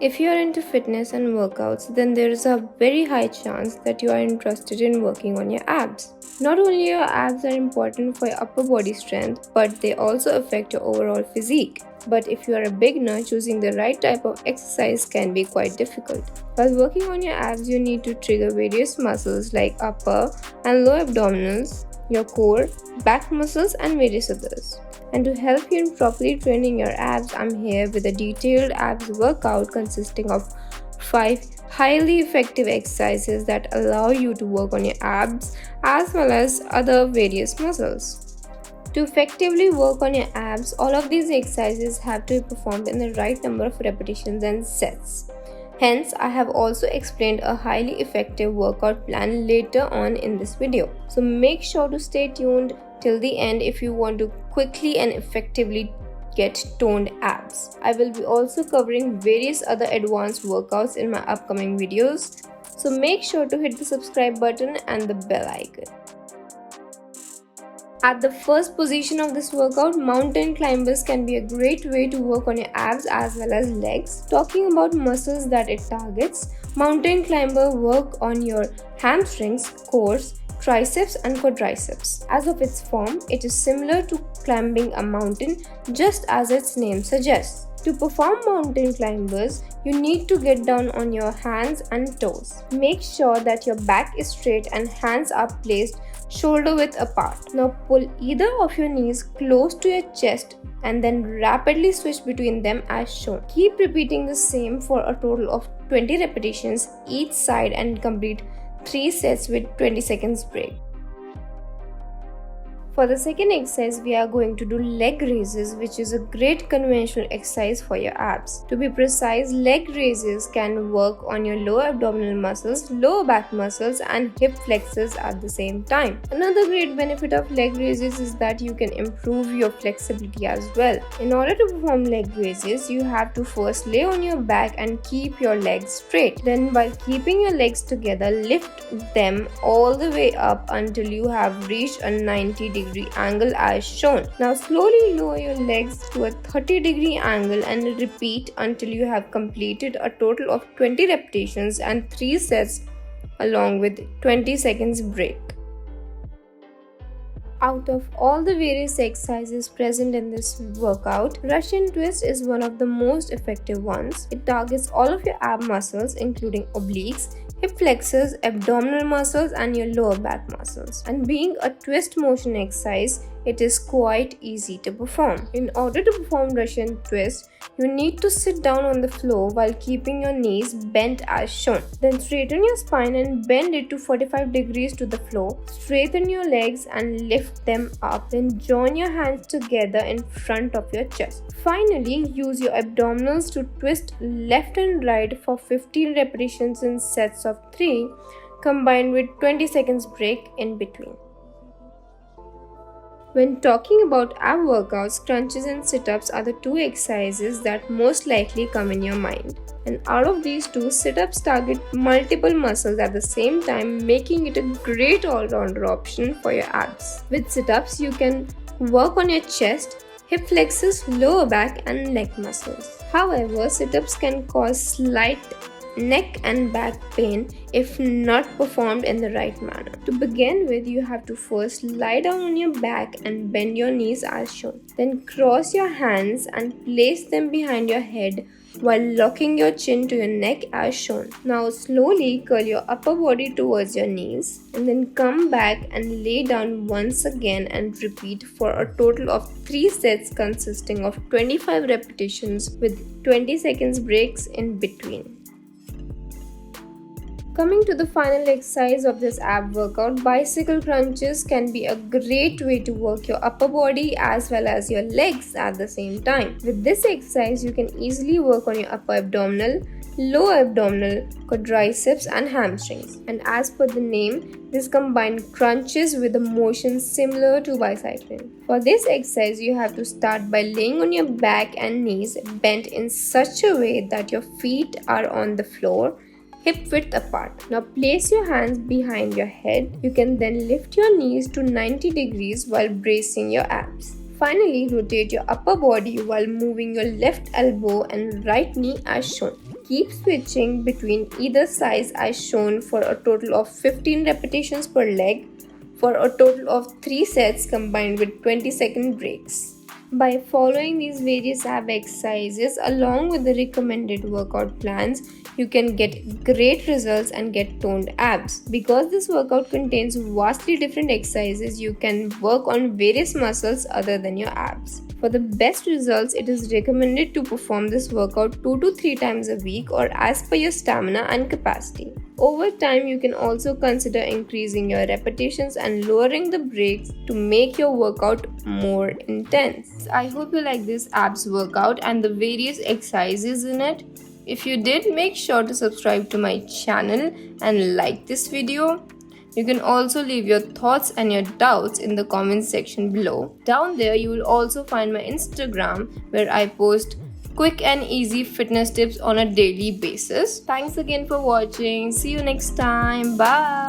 If you are into fitness and workouts, then there is a very high chance that you are interested in working on your abs. Not only your abs are important for your upper body strength, but they also affect your overall physique. But if you are a beginner, choosing the right type of exercise can be quite difficult. While working on your abs, you need to trigger various muscles like upper and lower abdominals, your core, back muscles, and various others. And to help you in properly training your abs, I'm here with a detailed abs workout consisting of 5 highly effective exercises that allow you to work on your abs as well as other various muscles. To effectively work on your abs, all of these exercises have to be performed in the right number of repetitions and sets. Hence, I have also explained a highly effective workout plan later on in this video. So make sure to stay tuned till the end if you want to quickly and effectively get toned abs. I will be also covering various other advanced workouts in my upcoming videos. So make sure to hit the subscribe button and the bell icon. At the first position of this workout, mountain climbers can be a great way to work on your abs as well as legs. Talking about muscles that it targets, mountain climber work on your hamstrings, cores, triceps and quadriceps. As of its form, it is similar to climbing a mountain just as its name suggests. To perform mountain climbers, you need to get down on your hands and toes. Make sure that your back is straight and hands are placed shoulder width apart. Now pull either of your knees close to your chest and then rapidly switch between them as shown. Keep repeating the same for a total of 20 repetitions each side and complete 3 sets with 20 seconds break. For the second exercise, we are going to do leg raises, which is a great conventional exercise for your abs. To be precise, leg raises can work on your lower abdominal muscles, lower back muscles and hip flexors at the same time. Another great benefit of leg raises is that you can improve your flexibility as well. In order to perform leg raises, you have to first lay on your back and keep your legs straight. Then while keeping your legs together, lift them all the way up until you have reached a 90-degree angle as shown. Now slowly lower your legs to a 30-degree angle and repeat until you have completed a total of 20 repetitions and 3 sets along with 20 seconds break. Out of all the various exercises present in this workout, Russian twist is one of the most effective ones. It targets all of your ab muscles including obliques, hip flexors, abdominal muscles and your lower back muscles. And being a twist motion exercise, it is quite easy to perform. In order to perform Russian twist, you need to sit down on the floor while keeping your knees bent as shown. Then straighten your spine and bend it to 45 degrees to the floor. Straighten your legs and lift them up. Then join your hands together in front of your chest. Finally, use your abdominals to twist left and right for 15 repetitions in sets of 3, combined with 20 seconds break in between. When talking about ab workouts, crunches and sit-ups are the 2 exercises that most likely come in your mind. And out of these 2, sit-ups target multiple muscles at the same time, making it a great all-rounder option for your abs. With sit-ups, you can work on your chest, hip flexors, lower back and neck muscles. However, sit-ups can cause slight neck and back pain if not performed in the right manner. To begin with, you have to first lie down on your back and bend your knees as shown. Then cross your hands and place them behind your head while locking your chin to your neck as shown. Now slowly curl your upper body towards your knees and then come back and lay down once again and repeat for a total of 3 sets consisting of 25 repetitions with 20 seconds breaks in between. Coming to the final exercise of this ab workout, bicycle crunches can be a great way to work your upper body as well as your legs at the same time. With this exercise, you can easily work on your upper abdominal, lower abdominal, quadriceps and hamstrings. And as per the name, this combines crunches with a motion similar to bicycling. For this exercise, you have to start by laying on your back and knees bent in such a way that your feet are on the floor, hip width apart. Now place your hands behind your head. You can then lift your knees to 90 degrees while bracing your abs. Finally, rotate your upper body while moving your left elbow and right knee as shown. keep switching between either size as shown for a total of 15 repetitions per leg for a total of 3 sets combined with 20-second breaks. By following these various ab exercises along with the recommended workout plans, you can get great results and get toned abs. Because this workout contains vastly different exercises, you can work on various muscles other than your abs. For the best results, it is recommended to perform this workout 2 to 3 times a week or as per your stamina and capacity. Over time, you can also consider increasing your repetitions and lowering the breaks to make your workout more intense. I hope you like this abs workout and the various exercises in it. If you did, make sure to subscribe to my channel and like this video. You can also leave your thoughts and your doubts in the comments section below. Down there, you will also find my Instagram where I post quick and easy fitness tips on a daily basis. Thanks again for watching. See you next time. Bye.